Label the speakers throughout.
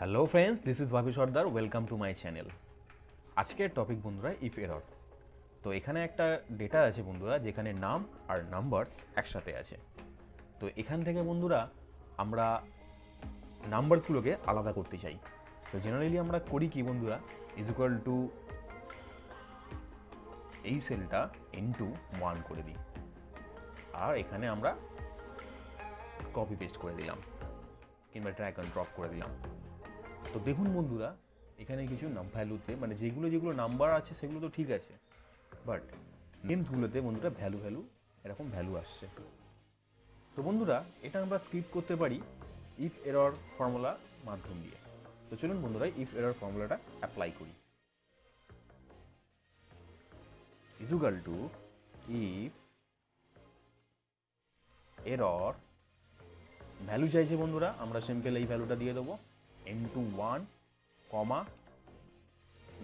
Speaker 1: Hello friends, this is Bapi Sardar. Welcome to my channel. আজকের topic বন্ধুরা if error. তো এখানে একটা ডেটা আছে বন্ধুরা, যেখানে নাম আর নাম্বারস একসাথে আছে। তো এখান থেকে বন্ধুরা আমরা নাম্বারসগুলোকে আলাদা করতে চাই। তো জেনারেলি আমরা করি কি বন্ধুরা, ইজ ইকুয়াল টু এই সেলটা ইনটু 1 করে দিই, আর এখানে আমরা কপি পেস্ট করে দিলাম কিংবা ড্র্যাগ অ্যান্ড ড্রপ করে দিলাম। তো দেখুন বন্ধুরা, এখানে কিছু ভ্যালুতে মানে যেগুলো যেগুলো নাম্বার আছে সেগুলো তো ঠিক আছে, বাট নেমসগুলোতে বন্ধুরা ভ্যালু ভ্যালু এরকম ভ্যালু আসছে। তো বন্ধুরা এটা আমরা স্কিপ করতে পারি ইফ এরর ফর্মুলা মাধ্যম দিয়ে। তো চলুন বন্ধুরা ইফ এরর ফর্মুলাটা অ্যাপ্লাই করি। Equal to if error, value চাইছে বন্ধুরা, আমরা সিম্পল এই ভ্যালুটা দিয়ে দেবো into 1 comma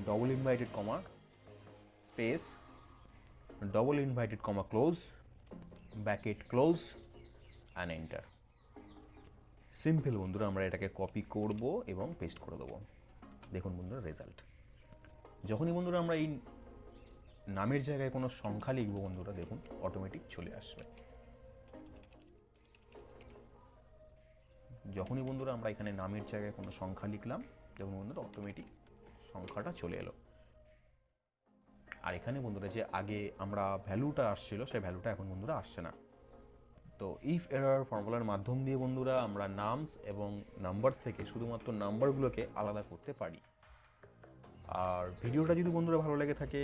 Speaker 1: double inverted comma space double inverted comma close bracket close and enter. Simple বন্ধুরা, আমরা এটাকে কপি করব এবং পেস্ট করে দেবো। দেখুন বন্ধুরা রেজাল্ট। যখনই বন্ধুরা আমরা এই নামের জায়গায় কোনো সংখ্যা লিখবো বন্ধুরা, দেখুন অটোমেটিক চলে আসবে। যখনই বন্ধুরা আমরা এখানে নামের জায়গায় কোনো সংখ্যা লিখলাম, দেখুন বন্ধুরা অটোমেটিক সংখ্যাটা চলে এলো। আর এখানে বন্ধুরা যে আগে আমরা ভ্যালুটা আসছিল, সেই ভ্যালুটা এখন বন্ধুরা আসছে না। তো ইফ এরর ফর্মুলার মাধ্যম দিয়ে বন্ধুরা আমরা নামস এবং নাম্বারস থেকে শুধুমাত্র নাম্বারগুলোকে আলাদা করতে পারি। আর ভিডিওটা যদি বন্ধুরা ভালো লেগে থাকে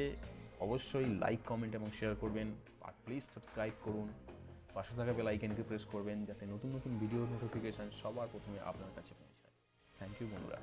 Speaker 1: অবশ্যই লাইক, কমেন্ট এবং শেয়ার করবেন। আর প্লিজ সাবস্ক্রাইব করুন, পাশে থাকা বেল আইকনটি প্রেস করবেন যাতে নতুন নতুন ভিডিও নোটিফিকেশান সবার প্রথমে আপনার কাছে পৌঁছায়। থ্যাংক ইউ বন্ধুরা।